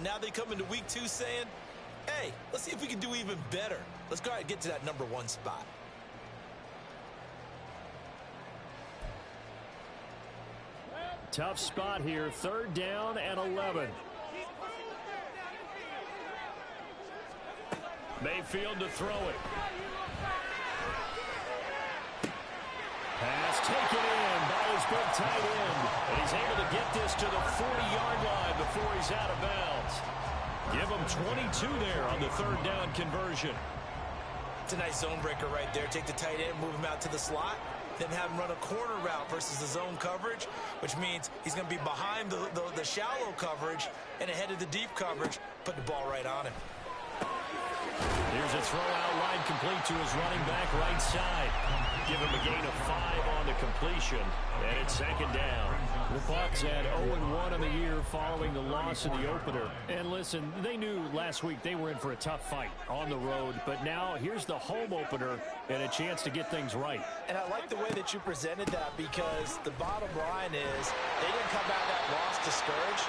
Now they come into week 2 saying, hey, let's see if we can do even better. Let's go ahead and get to that #1 spot. Tough spot here, 3rd down and 11. Mayfield to throw it. Pass taken in by his big tight end. And he's able to get this to the 40-yard line before he's out of bounds. Give him 22 there on the 3rd down conversion. It's a nice zone breaker right there. Take the tight end, move him out to the slot, then have him run a corner route versus the zone coverage, which means he's going to be behind the shallow coverage and ahead of the deep coverage. Put the ball right on him. Here's a throw out line complete to his running back right side. Give him a gain of 5 on the completion, and it's 2nd down. The Bucs had 0-1 on the year following the loss in the opener. And listen, they knew last week they were in for a tough fight on the road, but now here's the home opener and a chance to get things right. And I like the way that you presented that, because the bottom line is they didn't come out of that loss discouraged.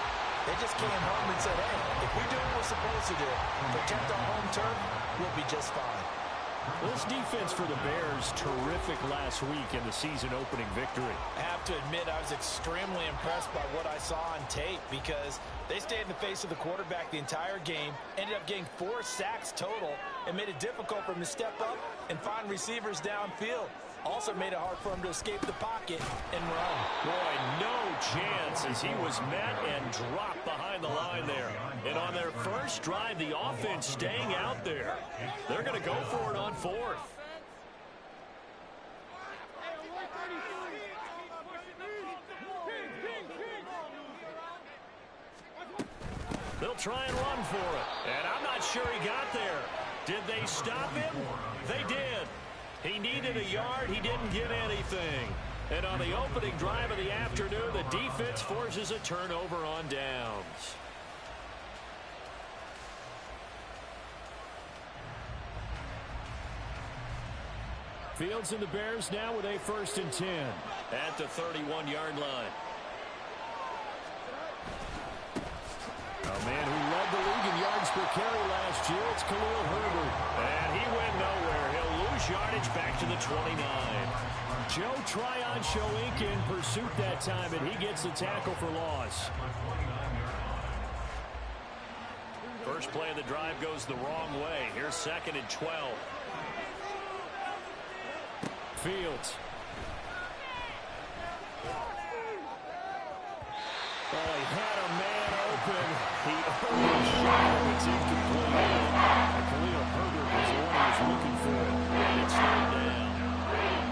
They just came home and said, hey, if we do what we're supposed to do, protect our home turf, we'll be just fine. This defense for the Bears, terrific last week in the season-opening victory. I have to admit, I was extremely impressed by what I saw on tape, because they stayed in the face of the quarterback the entire game, ended up getting 4 sacks total, and made it difficult for him to step up and find receivers downfield. Also made it hard for him to escape the pocket and run. Boy, no chance as he was met and dropped behind the line there. And on their first drive, the offense staying out there. They're going to go for it on 4th. They'll try and run for it. And I'm not sure he got there. Did they stop him? They did. He needed a yard. He didn't get anything. And on the opening drive of the afternoon, the defense forces a turnover on downs. Fields and the Bears now with a 1st and 10 at the 31-yard line. A man who led the league in yards per carry last year, it's Khalil Herbert. And he went nowhere. He'll lose yardage back to the 29. Joe Tryon-Shoyinka in pursuit that time, and he gets the tackle for loss. First play of the drive goes the wrong way. Here's 2nd and 12. Fields. Oh, he had a man open. He overshot him. It's incomplete. Khalil Herbert was the one he was looking for. And it's 3rd down.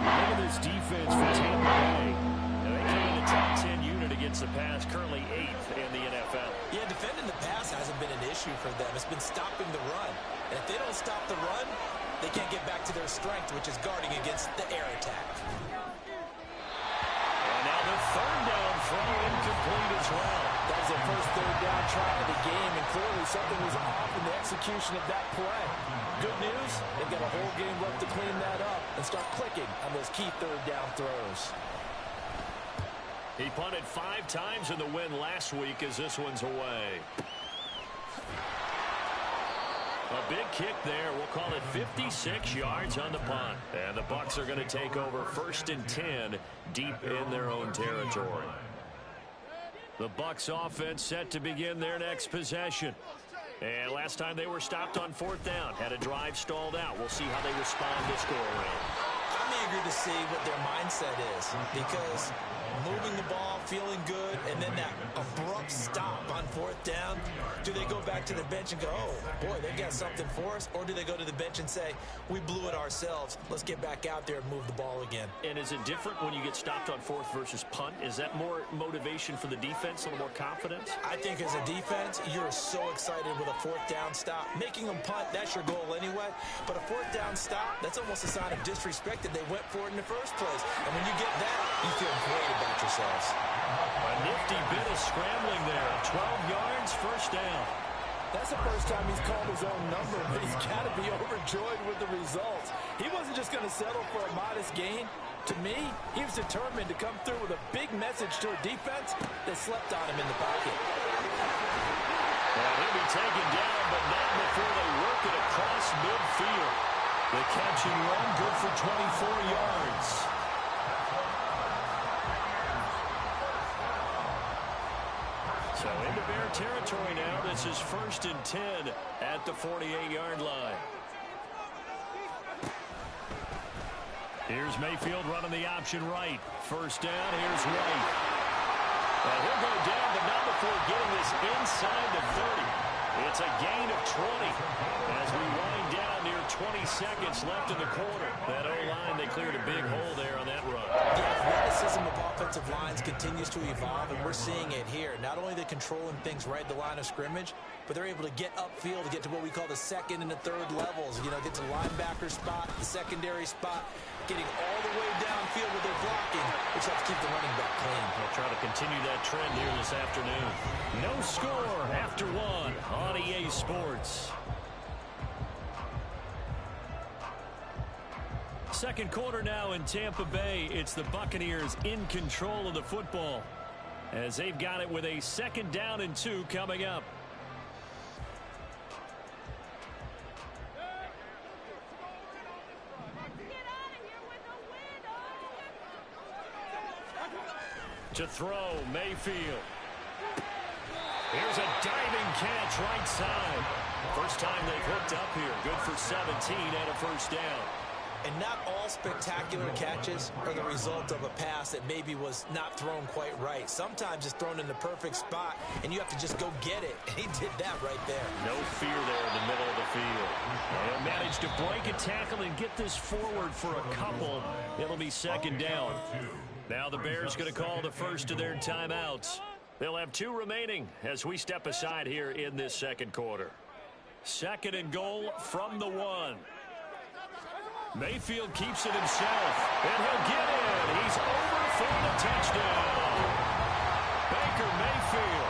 Look at this defense for Tampa Bay. Now they came in the top 10 unit against the pass, currently 8th in the NFL. Yeah, defending the pass hasn't been an issue for them. It's been stopping the run. And if they don't stop the run, they can't get back to their strength, which is guarding against the air attack. And now the 3rd down throw incomplete as well. That was their first 3rd down try of the game, and clearly something was off in the execution of that play. Good news, they've got a whole game left to clean that up and start clicking on those key 3rd down throws. He punted 5 times in the win last week as this one's away. A big kick there. We'll call it 56 yards on the punt. And the Bucs are going to take over 1st and 10 deep in their own territory. The Bucs offense set to begin their next possession. And last time they were stopped on 4th down. Had a drive stalled out. We'll see how they respond this go-around. I'm eager to see what their mindset is, because moving the ball, feeling good, and then that abrupt stop on 4th down. Do they go back to the bench and go, oh, boy, they've got something for us? Or do they go to the bench and say, we blew it ourselves. Let's get back out there and move the ball again. And is it different when you get stopped on 4th versus punt? Is that more motivation for the defense, a little more confidence? I think as a defense, you're so excited with a 4th down stop. Making them punt, that's your goal anyway. But a 4th down stop, that's almost a sign of disrespect that they went for it in the first place. And when you get that, you feel great about yourselves. A nifty bit of scrambling there. 12 yards, 1st down. That's the first time he's called his own number, but he's got to be overjoyed with the results. He wasn't just going to settle for a modest gain. To me, he was determined to come through with a big message to a defense that slept on him in the pocket. Well, he'll taken down, but not before they work it across midfield. The catch and run, good for 24 yards. So into Bear territory now. This is 1st and 10 at the 48-yard line. Here's Mayfield running the option right. First down, here's White. And he'll go down, but not before getting this inside the 30. It's a gain of 20 as we wind down near 20 seconds left in the quarter. That O-line, they cleared a big hole there on that run. The athleticism of offensive lines continues to evolve, and we're seeing it here. Not only are they controlling things right at the line of scrimmage, but they're able to get upfield to get to what we call the second and the third levels. You know, get to the linebacker spot, the secondary spot, getting all the way downfield with their blocking, which helps keep the running back clean. They'll try to continue that trend here this afternoon. No score after one on EA Sports. Second quarter now in Tampa Bay. It's the Buccaneers in control of the football as they've got it with a 2nd down and 2 coming up. To throw, Mayfield. Here's a diving catch right side. First time they've hooked up here. Good for 17 and a 1st down. And not all spectacular catches are the result of a pass that maybe was not thrown quite right. Sometimes it's thrown in the perfect spot, and you have to just go get it. And he did that right there. No fear there in the middle of the field. And managed to break a tackle and get this forward for a couple. It'll be 2nd down. Now the Bears going to call the first of their timeouts. They'll have 2 remaining as we step aside here in this 2nd quarter. 2nd and goal from the 1. Mayfield keeps it himself, and he'll get in. He's over for the touchdown. Baker Mayfield,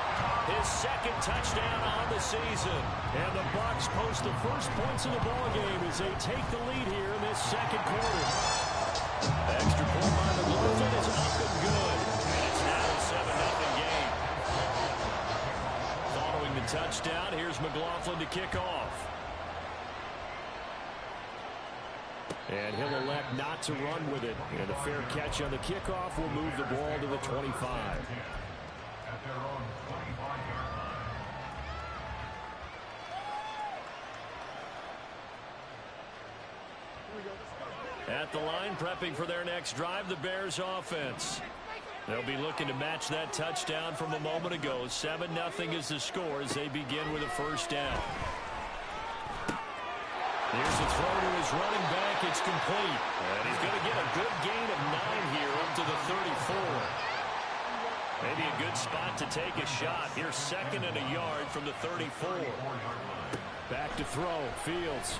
his 2nd touchdown on the season. And the Bucs post the first points of the ballgame as they take the lead here in this 2nd quarter. Extra point by McLaughlin is up and good. And it's now a 7-0 game. Following the touchdown, here's McLaughlin to kick off. And he'll elect not to run with it. And a fair catch on the kickoff will move the ball to the 25. At the line, prepping for their next drive, the Bears offense. They'll be looking to match that touchdown from a moment ago. 7-0 is the score as they begin with a 1st down. Here's a throw to his running back. It's complete. And he's going to get a good gain of 9 here up to the 34. Maybe a good spot to take a shot. Here's 2nd and a yard from the 34. Back to throw. Fields.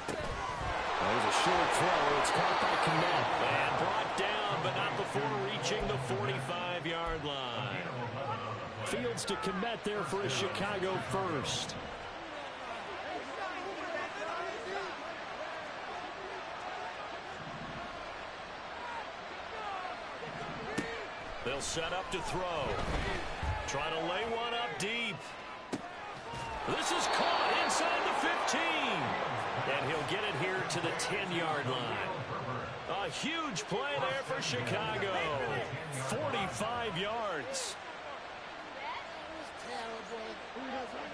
There's a short throw. It's caught by Kmet. And brought down, but not before reaching the 45-yard line. Fields to Kmet there for a Chicago first. They'll set up to throw. Trying to lay one up deep. This is caught inside the 15. And he'll get it here to the 10-yard line. A huge play there for Chicago. 45 yards.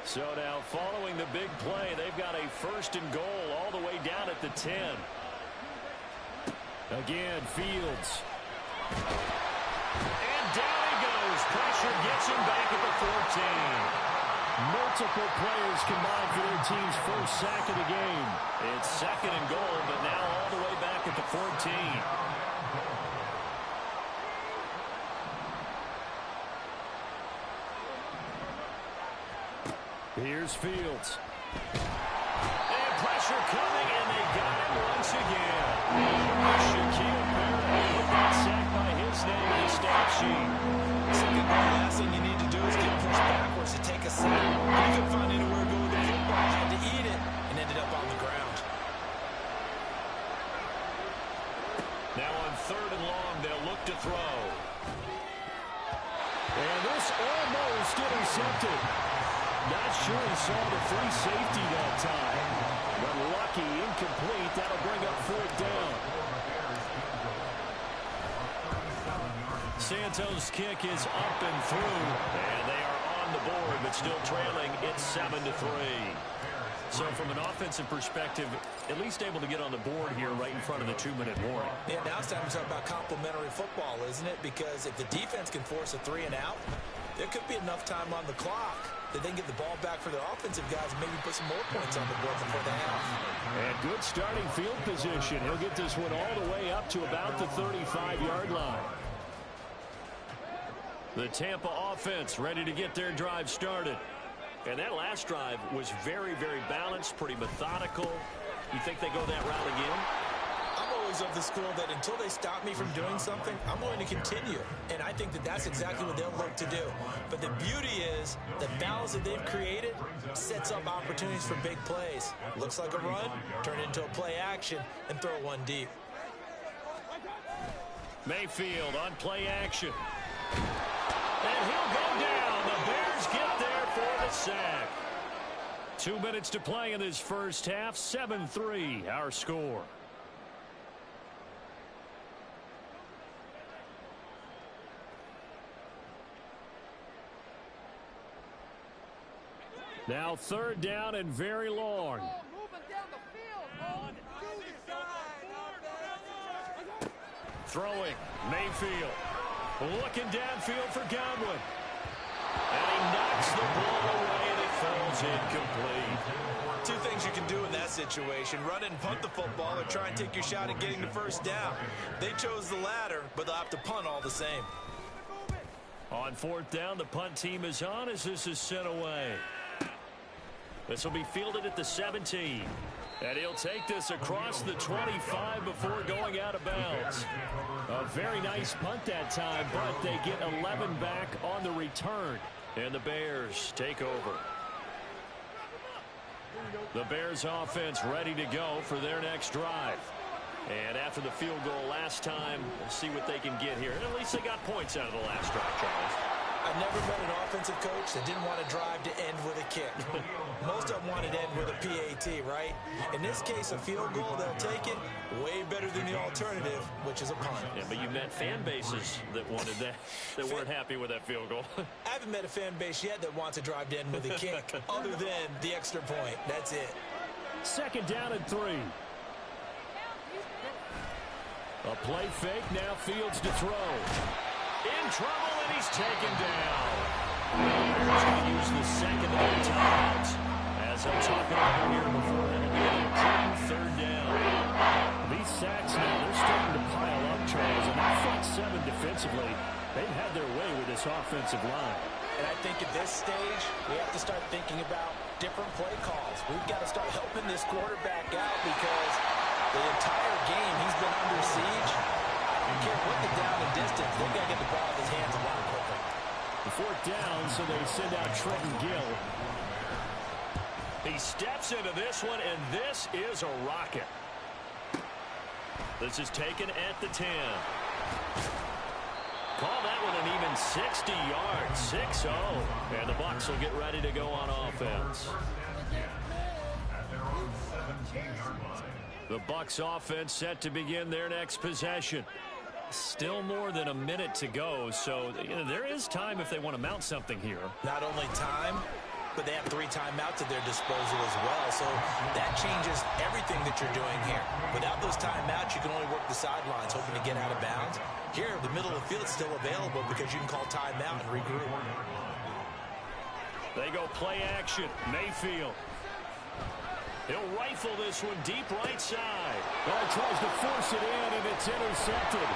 So now following the big play, they've got a 1st and goal all the way down at the 10. Again, Fields. And down he goes. Pressure gets him back at the 14. Multiple players combined for their team's first sack of the game. It's 2nd and goal, but now all the way back at the 14. Here's Fields. And pressure coming, and they got him once again. Shaquille Barrett with that sack by his name in the stat sheet. Second, the last thing you need to do is get pushed backwards to take a sack. He couldn't find anywhere to go with the football, had to eat it, and ended up on the ground. Now on 3rd and long, they'll look to throw. And this almost intercepted. Not sure he saw the free safety that time. But lucky, incomplete. That'll bring up fourth down. Santos' kick is up and through. And they are on the board, but still trailing. It's 7-3. So from an offensive perspective, at least able to get on the board here right in front of the 2-minute warning. Yeah, now it's time to talk about complementary football, isn't it? Because if the defense can force a 3 and out, there could be enough time on the clock that they can get the ball back for their offensive guys and maybe put some more points on the board before the half. And good starting field position. He'll get this one all the way up to about the 35-yard line. The Tampa offense ready to get their drive started. And that last drive was very, very balanced, pretty methodical. You think they go that route again? I'm always of the school that until they stop me from doing something, I'm going to continue. And I think that that's exactly what they'll look to do. But the beauty is the balance that they've created sets up opportunities for big plays. Looks like a run, turn it into a play action, and throw one deep. Mayfield on play action. And he'll go down. The Bears get there for the sack. 2 minutes to play in this first half. 7-3 our score. Now third down and very long. Throwing, Mayfield. Looking downfield for Godwin. And he knocks the ball away and it falls incomplete. Two things you can do in that situation. Run it and punt the football or try and take your shot at getting the first down. They chose the latter, but they'll have to punt all the same. On fourth down, the punt team is on as this is sent away. This will be fielded at the 17. And he'll take this across the 25 before going out of bounds. A very nice punt that time, but they get 11 back on the return. And the Bears take over. The Bears offense ready to go for their next drive. And after the field goal last time, we'll see what they can get here. And at least they got points out of the last drive, Charles. I've never met an offensive coach that didn't want to drive to end with a kick. Most of them wanted to end with a PAT, right? In this case, a field goal, they'll take it way better than the alternative, which is a punt. Yeah, but you met fan bases that wanted that, that weren't happy with that field goal. I haven't met a fan base yet that wants to drive to end with a kick, other than the extra point. That's it. Second down and 3. A play fake, now Fields to throw. In trouble, and he's taken down. He's going to use the second of their timeouts. As I'm talking about here before, it'll be an important third down. These sacks now, they're starting to pile up, Charles, and that front seven defensively, they've had their way with this offensive line. And I think at this stage, we have to start thinking about different play calls. We've got to start helping this quarterback out because the entire game he's been under siege. I don't care what the down and distance, they've got to get the ball in his hands a lot quicker. The fourth down, so they send out Trenton Gill. He steps into this one, and this is a rocket. This is taken at the 10. Call that one an even 60 yards, 6-0. And the Bucs will get ready to go on offense. The Bucs offense set to begin their next possession. Still more than a minute to go, so there is time if they want to mount something here. Not only time, but they have 3 timeouts at their disposal as well, so that changes everything that you're doing here. Without those timeouts, you can only work the sidelines, hoping to get out of bounds. Here, the middle of the field is still available because you can call timeout and regroup. They go play action. Mayfield. He'll rifle this one deep right side. Oh, he tries to force it in, and it's intercepted.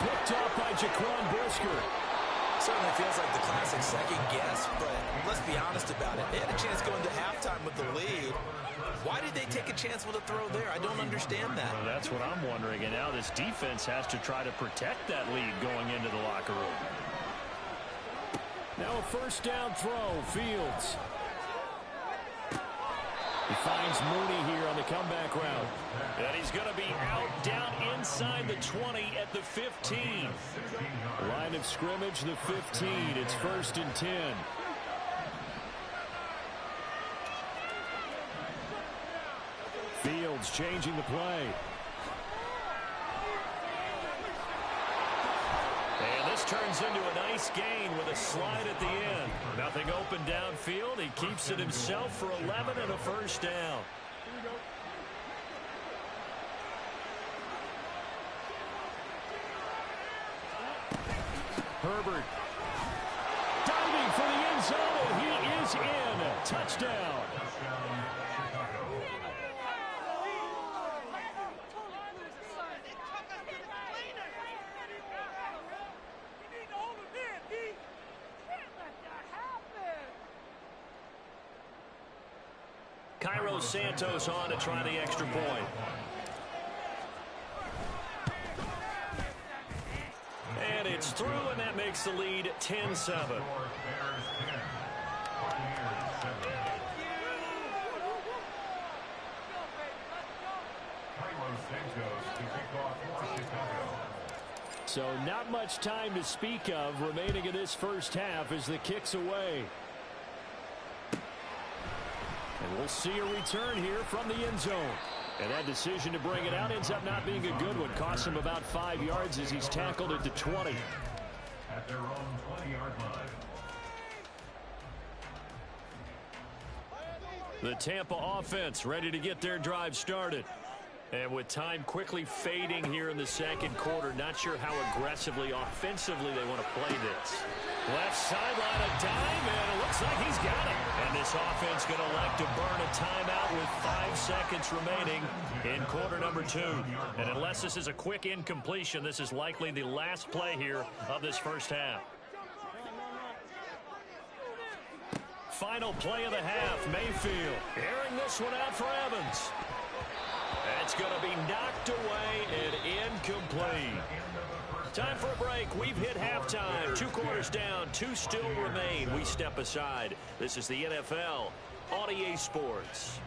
Picked up by Jaquan Brisker. Certainly feels like the classic second guess, but let's be honest about it. They had a chance going to halftime with the lead. Why did they take a chance with a throw there? I don't understand that. Well, that's what I'm wondering, and now this defense has to try to protect that lead going into the locker room. Now a first down throw, Fields. He finds Mooney here on the comeback route. And he's going to be out down inside the 20 at the 15. Line of scrimmage, the 15. It's 1st and 10. Fields changing the play. And this turns into a nice gain with a slide at the end. Nothing open downfield. He keeps it himself for 11 and a first down. Herbert diving for the end zone. He is in. Touchdown. Santos on to try the extra point. And it's through, and that makes the lead 10-7. So not much time to speak of remaining in this first half as the kick's away. And we'll see a return here from the end zone. And that decision to bring it out ends up not being a good one. Costs him about 5 yards as he's tackled at the 20. At their own 20-yard line. The Tampa offense ready to get their drive started. And with time quickly fading here in the second quarter, not sure how aggressively, offensively they want to play this. Left sideline, a dime, and it looks like he's got it. And this offense going to elect to burn a timeout with 5 seconds remaining in quarter number 2. And unless this is a quick incompletion, this is likely the last play here of this first half. Final play of the half, Mayfield airing this one out for Evans. That's going to be knocked away and incomplete. Time for a break. We've hit halftime. 2 quarters down. 2 still remain. We step aside. This is the NFL on EA Sports.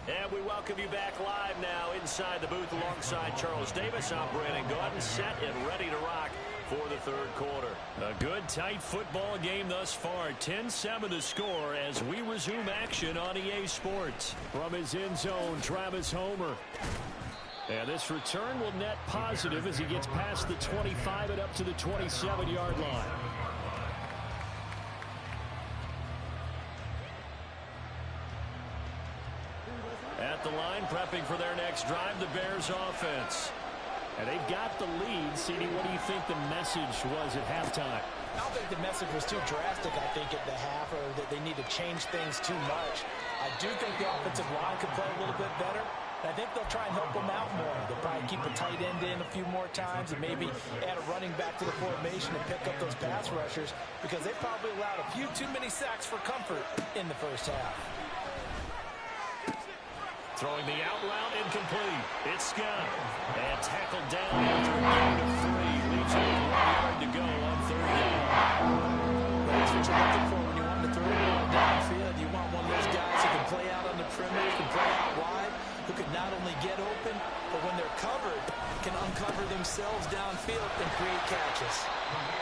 And we welcome you back live now inside the booth alongside Charles Davis. I'm Brandon Gaudin, set and ready to rock for the third quarter. A good, tight football game thus far. 10-7 to score as we resume action on EA Sports. From his end zone, Travis Homer. And this return will net positive as he gets past the 25 and up to the 27-yard line. At the line, prepping for their next drive, the Bears offense. And they've got the lead. CD, what do you think the message was at halftime? I don't think the message was too drastic, I think, at the half, or that they need to change things too much. I do think the offensive line could play a little bit better. I think they'll try and help them out more. They'll probably keep a tight end in a few more times and maybe add a running back to the formation and pick up those pass rushers because they probably allowed a few too many sacks for comfort in the first half. Throwing the out route, incomplete. It's Scott. And tackled down after a gain of 3. Leaves it with 1 yard to go on third down. That's what you're looking for when you want to throw the ball downfield. You want one of those guys who can play out on the perimeter, can play out wide, who can not only get open, but when they're covered, can uncover themselves downfield and create catches.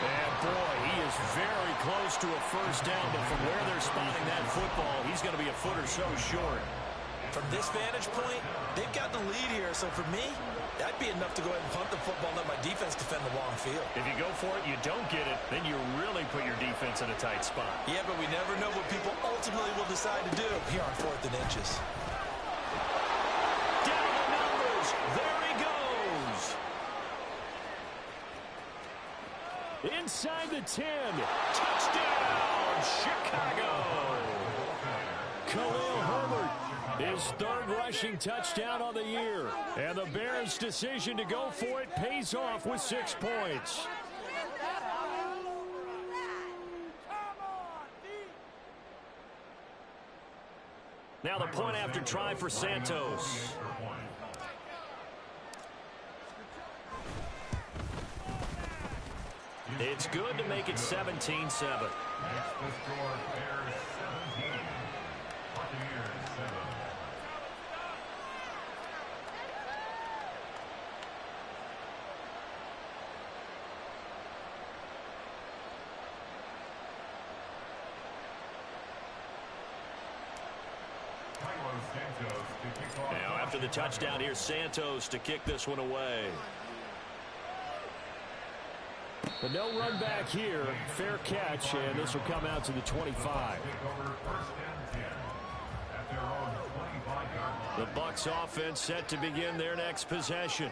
And boy, he is very close to a first down, but from where they're spotting that football, he's going to be a foot or so short. From this vantage point, they've got the lead here, so for me, that'd be enough to go ahead and punt the football and let my defense defend the long field. If you go for it, you don't get it, then you really put your defense in a tight spot. Yeah, but we never know what people ultimately will decide to do here on 4th and inches. Down the numbers. There he goes. Inside the 10. Touchdown, Chicago. Khalil Herbert. His 3rd rushing touchdown on the year. And the Bears' decision to go for it pays off with 6 points. Now the point after try for Santos. It's good to make it 17-7. after the touchdown. Here's Santos to kick this one away. But no run back here. Fair catch, and this will come out to the 25. The Bucs offense set to begin their next possession.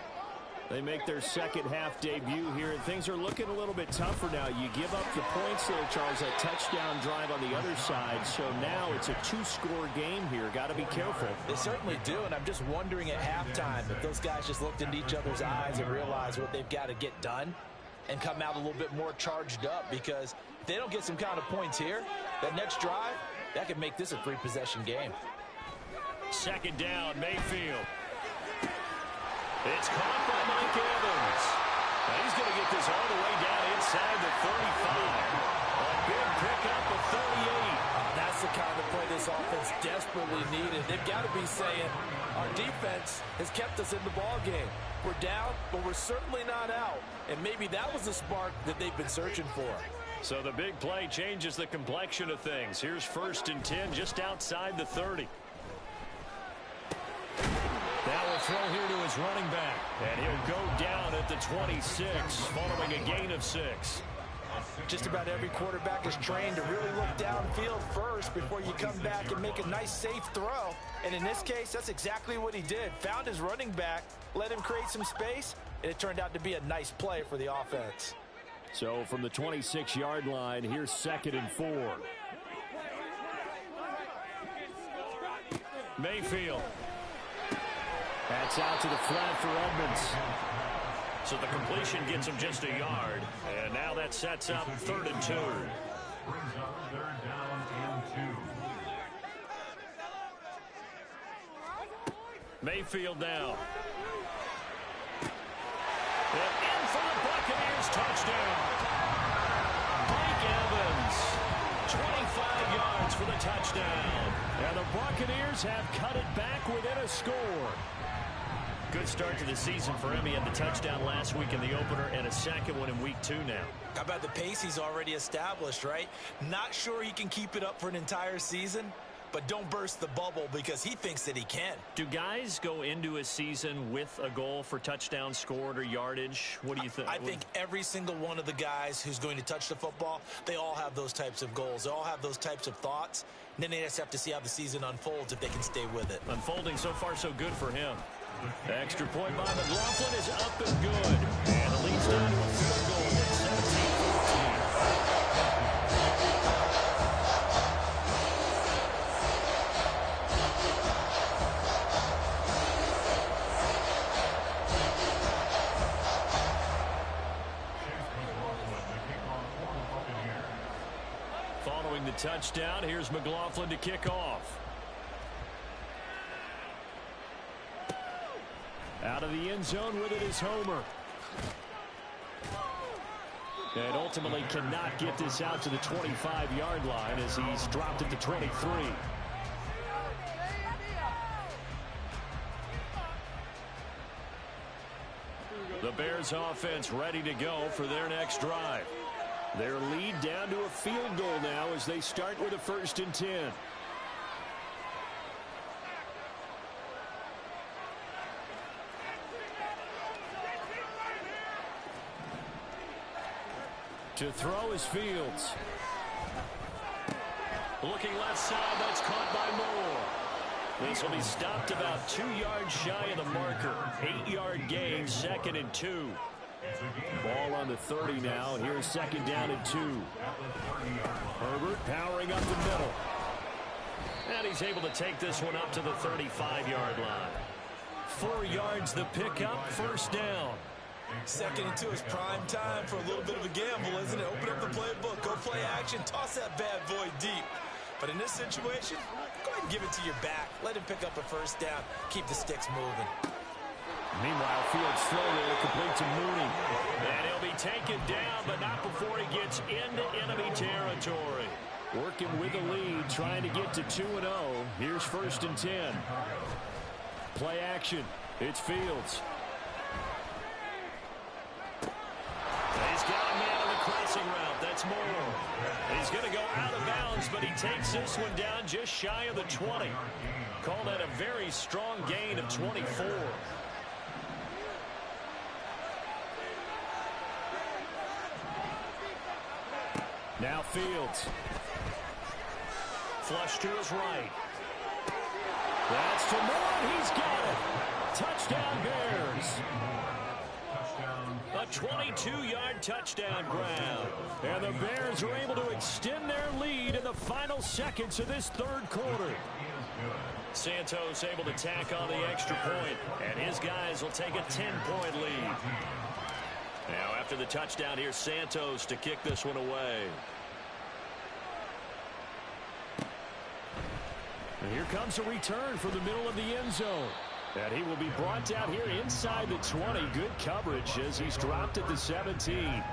They make their second half debut here, and things are looking a little bit tougher now. You give up the points there, Charles, that touchdown drive on the other side. So now it's a two-score game here. Got to be careful. They certainly do, and I'm just wondering at halftime if those guys just looked into each other's eyes and realized what they've got to get done and come out a little bit more charged up, because if they don't get some kind of points here, that next drive, that could make this a free possession game. Second down, Mayfield. It's caught by Mike Evans. Now he's going to get this all the way down inside the 35. A big pickup of 38. That's the kind of play this offense desperately needed. They've got to be saying, our defense has kept us in the ball game. We're down, but we're certainly not out. And maybe that was the spark that they've been searching for. So the big play changes the complexion of things. Here's 1st and 10 just outside the 30. That will throw here to his running back. And he'll go down at the 26 following a gain of 6. Just about every quarterback is trained to really look downfield first before you come back and make a nice, safe throw. And in this case, that's exactly what he did. Found his running back, let him create some space, and it turned out to be a nice play for the offense. So from the 26-yard line, here's 2nd and 4. Mayfield. That's out to the flat for Edmonds. So the completion gets him just a yard. And now that sets up 3rd and 2. Mayfield now. And in for the Buccaneers touchdown. Mike Evans. 25 yards for the touchdown. And the Buccaneers have cut it back within a score. Good start to the season for him. He had the touchdown last week in the opener and a second one in week 2 now. How about the pace he's already established, right? Not sure he can keep it up for an entire season, but don't burst the bubble because he thinks that he can. Do guys go into a season with a goal for touchdowns scored or yardage? What do you think? I think every single one of the guys who's going to touch the football, they all have those types of goals. They all have those types of thoughts. And then they just have to see how the season unfolds if they can stay with it. Unfolding so far so good for him. The extra point by McLaughlin is up and good. And it leads down to a field goal at 17-14. Following the touchdown, here's McLaughlin to kick off. Out of the end zone with it is Homer. And ultimately cannot get this out to the 25-yard line as he's dropped at the 23. The Bears offense ready to go for their next drive. Their lead down to a field goal now as they start with a 1st and 10. To throw is Fields. Looking left side, that's caught by Moore. This will be stopped about 2 yards shy of the marker. 8-yard gain, 2nd and 2. Ball on the 30 now. Here's 2nd down and 2. Herbert powering up the middle. And he's able to take this one up to the 35-yard line. 4 yards the pickup, 1st down. 2nd and 2 is prime time for a little bit of a gamble, isn't it? Open up the playbook, go play action, toss that bad boy deep. But in this situation, go ahead and give it to your back. Let him pick up a 1st down. Keep the sticks moving. Meanwhile, Fields throw there, complete to Mooney. And he'll be taken down, but not before he gets into enemy territory. Working with the lead, trying to get to 2-0. Here's 1st and 10. Play action. It's Fields. He's got a man on the crossing route. That's Moore. He's going to go out of bounds, but he takes this one down just shy of the 20. Call that a very strong gain of 24. Now Fields. Flush to his right. That's to Moore. He's got it. Touchdown Bears. A 22-yard touchdown grab. And the Bears are able to extend their lead in the final seconds of this third quarter. Santos able to tack on the extra point, and his guys will take a 10-point lead. Now after the touchdown, here's Santos to kick this one away. And here comes a return from the middle of the end zone. And he will be brought down here inside the 20. Good coverage as he's dropped at the 17.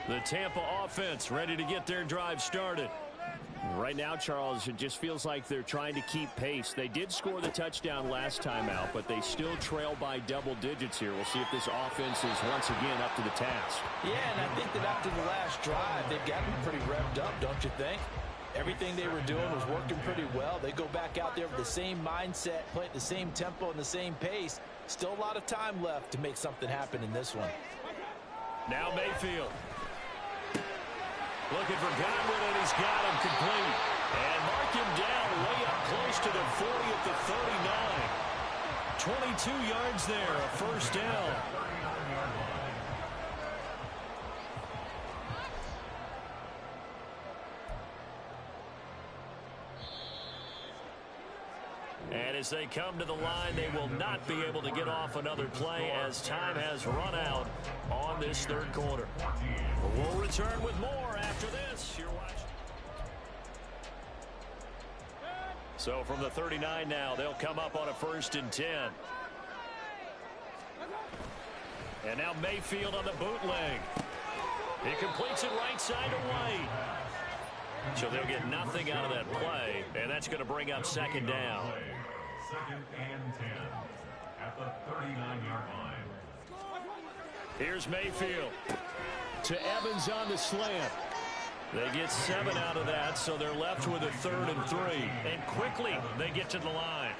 The Tampa offense ready to get their drive started. Right now, Charles, it just feels like they're trying to keep pace. They did score the touchdown last time out, but they still trail by double digits here. We'll see if this offense is once again up to the task. Yeah, and I think that after the last drive, they've gotten pretty revved up, don't you think? Everything they were doing was working pretty well. They go back out there with the same mindset, play at the same tempo and the same pace. Still a lot of time left to make something happen in this one. Now Mayfield. Looking for Godwin, and he's got him complete. And mark him down way up close to the 40 at the 39. 22 yards there, a first down. And as they come to the line, they will not be able to get off another play as time has run out on this third quarter. We'll return with more after this. You're watching. So from the 39 now, they'll come up on a 1st and 10. And now Mayfield on the bootleg. He completes it right side to White. So they'll get nothing out of that play, and that's going to bring up 2nd down. 2nd and 10 at the 39-yard line. Here's Mayfield to Evans on the slant. They get 7 out of that, so they're left with a 3rd and 3. And quickly they get to the line.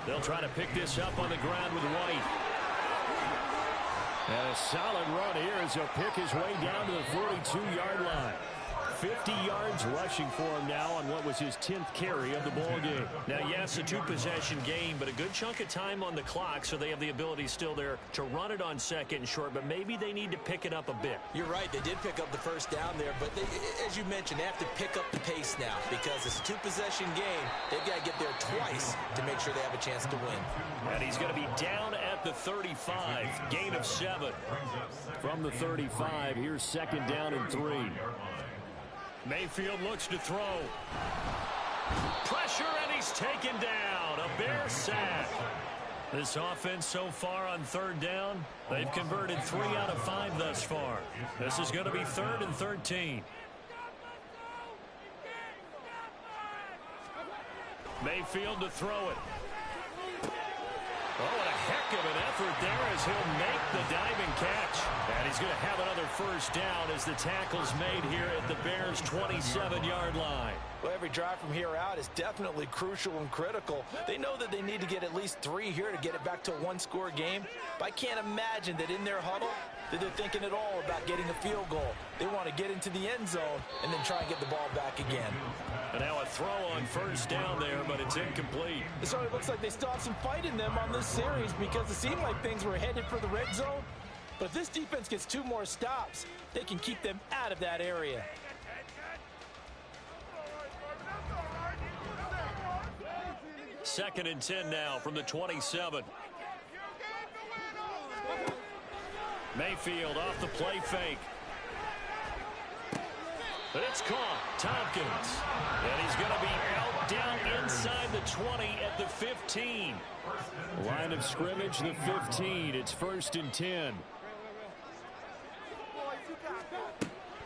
They'll try to pick this up on the ground with White. And a solid run here as he'll pick his way down to the 42-yard line. 50 yards rushing for him now on what was his 10th carry of the ball game. Now, yes, a 2-possession game, but a good chunk of time on the clock, so they have the ability still there to run it on 2nd and short, but maybe they need to pick it up a bit. You're right. They did pick up the first down there, but they, as you mentioned, they have to pick up the pace now because it's a 2-possession game. They've got to get there twice to make sure they have a chance to win. And he's going to be down at the 35, gain of 7. From the 35, here's 2nd down and 3. Mayfield looks to throw. Pressure, and he's taken down. A Bear sack. This offense so far on 3rd down, they've converted 3 out of 5 thus far. This is going to be 3rd and 13. Mayfield to throw it. Oh, what a heck of an effort there as he'll make the diving catch. And he's going to have another first down as the tackle's made here at the Bears' 27-yard line. Well, every drive from here out is definitely crucial and critical. They know that they need to get at least 3 here to get it back to a 1-score game. But I can't imagine that in their huddle that they're thinking at all about getting a field goal. They want to get into the end zone and then try and get the ball back again. And now a throw on first down there, but it's incomplete. It certainly looks like they still have some fight in them on this series because it seemed like things were headed for the red zone. But if this defense gets 2 more stops, they can keep them out of that area. Second and 10 now from the 27. Mayfield off the play fake. It's caught. Tompkins. And he's going to be out down inside the 20 at the 15. Line of scrimmage, the 15. It's 1st and 10.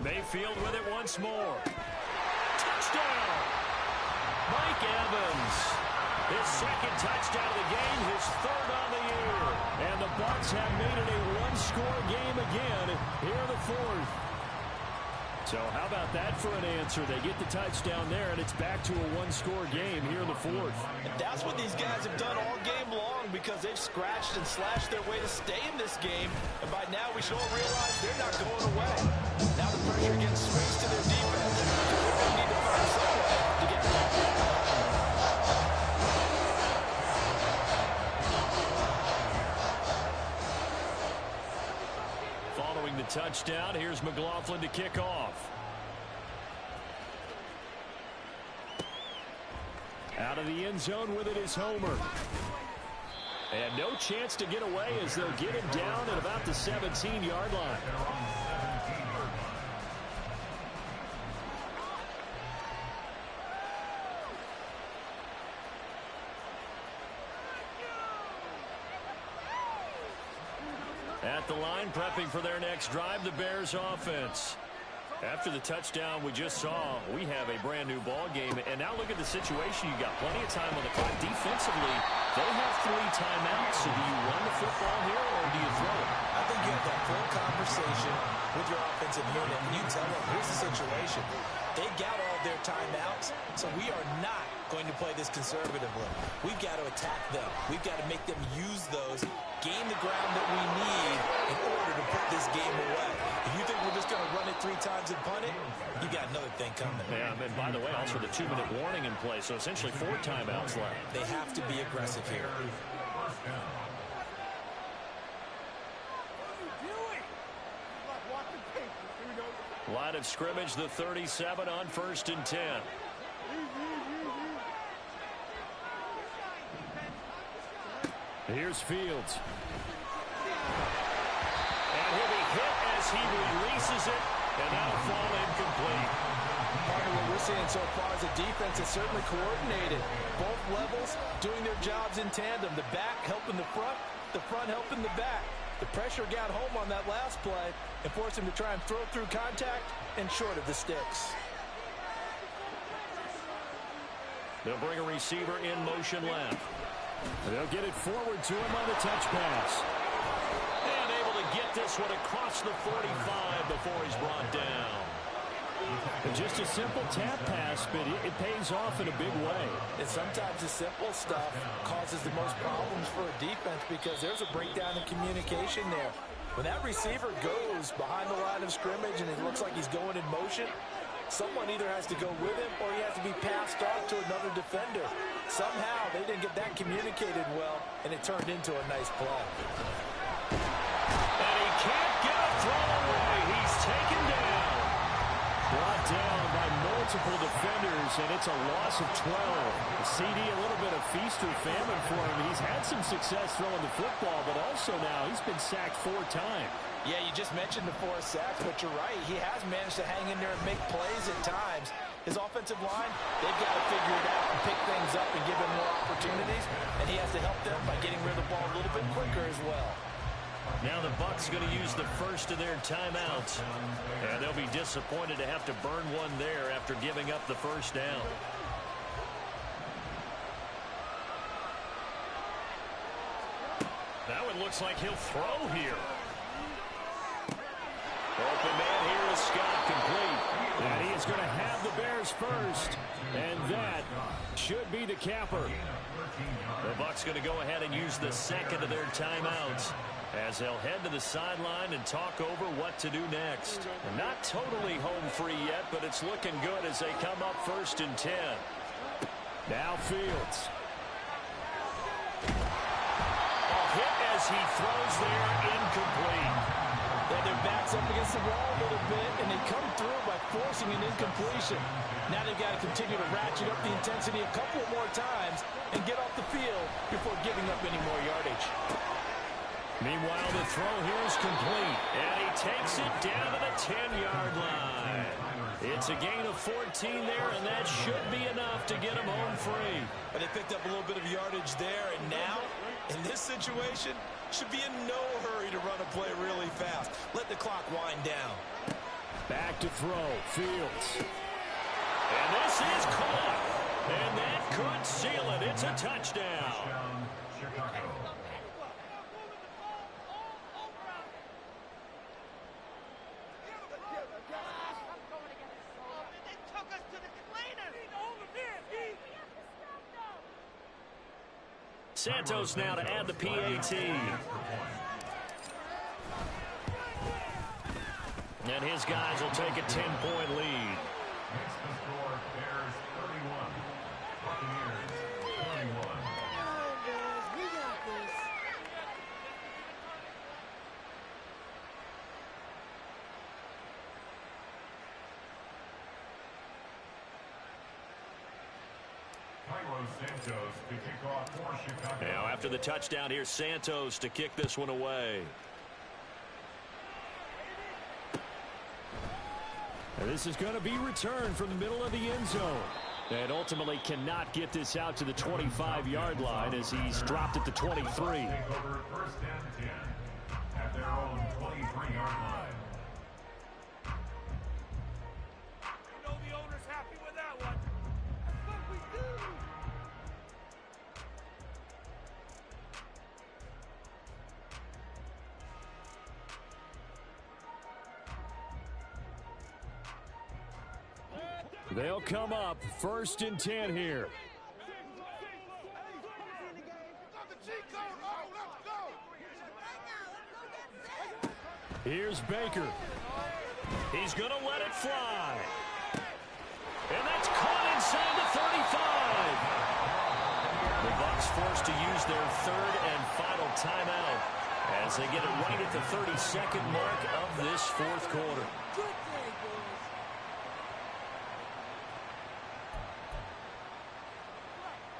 Mayfield with it once more. Touchdown! Mike Evans. His 2nd touchdown of the game, his 3rd on the year. And the Bucs have made it a one-score game again here in the fourth. So how about that for an answer? They get the touchdown there, and it's back to a one-score game here in the fourth. And that's what these guys have done all game long, because they've scratched and slashed their way to stay in this game. And by now, we should all realize they're not going away. Now the pressure again swings to their defense. They're going to need to find some way to get back. Following the touchdown, here's McLaughlin to kick off. Out of the end zone with it is Homer. And no chance to get away as they'll get him down at about the 17-yard line. At the line, prepping for their next drive, the Bears offense. After the touchdown we just saw, we have a brand new ball game. And now look at the situation. You got plenty of time on the clock. Defensively, they have 3 timeouts. So do you run the football here or do you throw it? I think you have that full conversation with your offensive unit, and you tell them, here's the situation. They got all their timeouts, so we are not going to play this conservatively. We've got to attack them. We've got to make them use those, gain the ground that we need in order to put this game away. If you think we're just going to run it 3 times and punt it, you got another thing coming. Yeah, and by the way, also the 2-minute warning in play, so essentially 4 timeouts left. They have to be aggressive here. Line of scrimmage, the 37 on 1st and 10. Here's Fields. And he'll be hit as he releases it, and that'll fall incomplete. Part of what we're seeing so far is the defense is certainly coordinated. Both levels doing their jobs in tandem. The back helping the front helping the back. The pressure got home on that last play and forced him to try and throw through contact and short of the sticks. They'll bring a receiver in motion left. They'll get it forward to him on the touch pass. And able to get this one across the 45 before he's brought down. And just a simple tap pass, but it pays off in a big way. And sometimes the simple stuff causes the most problems for a defense because there's a breakdown in communication there. When that receiver goes behind the line of scrimmage and it looks like he's going in motion, someone either has to go with him or he has to be passed off to another defender. Somehow they didn't get that communicated well, and it turned into a nice play. And he can't get a throw away. He's taken down. Brought down by multiple defenders, and it's a loss of 12. The CD, a little bit of feast or famine for him. He's had some success throwing the football, but also now he's been sacked 4 times. Yeah, you just mentioned the 4 sacks, but you're right. He has managed to hang in there and make plays at times. His offensive line, they've got to figure it out and pick things up and give him more opportunities, and he has to help them by getting rid of the ball a little bit quicker as well. Now the Bucs going to use the first of their timeouts. And they'll be disappointed to have to burn one there after giving up the first down. That one looks like he'll throw here. Open man here is Scott, complete. And he is going to have the Bears first. And that should be the capper. The Bucs going to go ahead and use the second of their timeouts as they'll head to the sideline and talk over what to do next. Not totally home free yet, but it's looking good as they come up 1st and 10. Now Fields. A hit as he throws there, incomplete. Yeah, their back's up against the wall a little bit, and they come through by forcing an incompletion. Now they've got to continue to ratchet up the intensity a couple more times and get off the field before giving up any more yardage. Meanwhile, the throw here is complete, and he takes it down to the 10-yard line. It's a gain of 14 there, and that should be enough to get him home free. But they picked up a little bit of yardage there, and now, in this situation, should be in no hurry to run a play really fast. Let the clock wind down. Back to throw, Fields. And this is caught, and that could seal it. It's a touchdown. Santos now to add the PAT. And his guys will take a 10-point lead. Makes the score Bears 31. Buccaneers 31. We got this. Cairo Santos to kick off for Chicago. Now after the touchdown, here's Santos to kick this one away. And this is going to be returned from the middle of the end zone. And ultimately cannot get this out to the 25-yard line as he's dropped at the 23. Take over first and 10 at their own 23-yard line. You know the owner's happy with that one. That's what we do. They'll come up first and 10 here. Here's Baker. He's going to let it fly. And that's caught inside the 35. The Bucs forced to use their third and final timeout as they get it right at the 32nd mark of this fourth quarter. Good day, boys.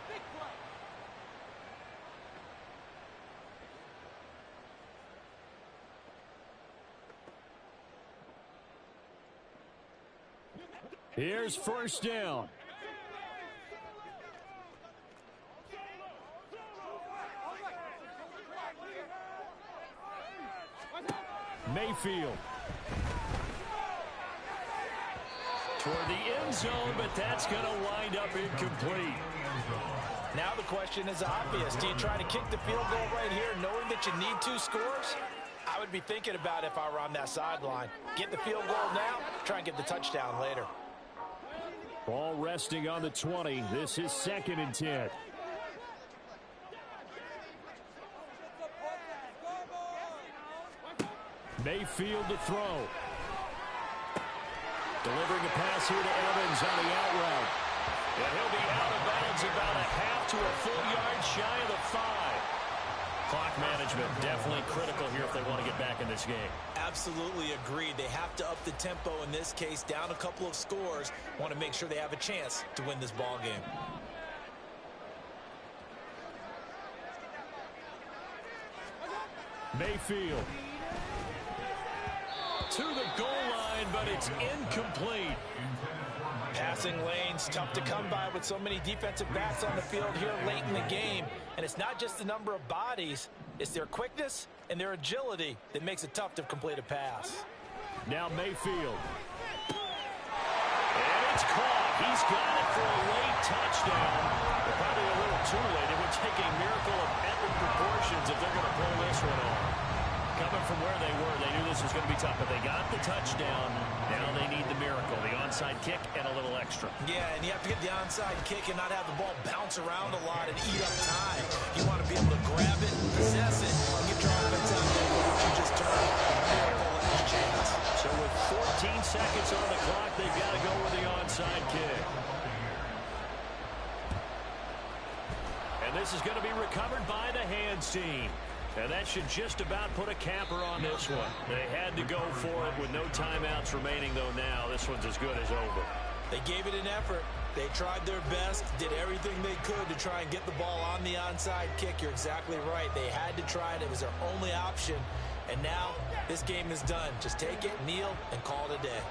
Big play. Here's first down. Mayfield. Toward the end zone, but that's going to wind up incomplete. Now the question is obvious. Do you try to kick the field goal right here knowing that you need 2 scores? I would be thinking about it if I were on that sideline. Get the field goal now, try and get the touchdown later. Ball resting on the 20. This is second and 10. Mayfield to throw. Delivering a pass here to Evans on the out route. And he'll be out of bounds about a half to a full yard shy of the 5. Clock management definitely critical here if they want to get back in this game. Absolutely agreed. They have to up the tempo in this case, down a couple of scores. Want to make sure they have a chance to win this ball game. Mayfield. To the goal line, but it's incomplete. Passing lanes, tough to come by with so many defensive backs on the field here late in the game. And it's not just the number of bodies, it's their quickness and their agility that makes it tough to complete a pass. Now Mayfield. And it's caught. He's got it for a late touchdown. But probably a little too late. It would take a miracle of epic proportions if they're going to pull this one off. Coming from where they were, they knew this was going to be tough, but they got the touchdown. Now they need the miracle, the onside kick and a little extra. Yeah, and you have to get the onside kick and not have the ball bounce around a lot and eat up time. You want to be able to grab it, possess it, and get your offense out there. Don't you just turn it? Miracle last chance. So with 14 seconds on the clock, they've got to go with the onside kick. And this is going to be recovered by the hands team. And that should just about put a capper on this one. They had to go for it with no timeouts remaining, though now this one's as good as over. They gave it an effort. They tried their best, did everything they could to try and get the ball on the onside kick. You're exactly right. They had to try it. It was their only option. And now this game is done. Just take it, kneel, and call it a day.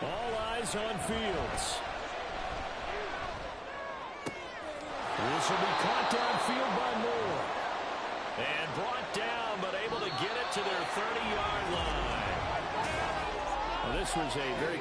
All eyes on Fields. This will be caught downfield by Moore. And brought down, but able to get it to their 30-yard line. Well, this was a very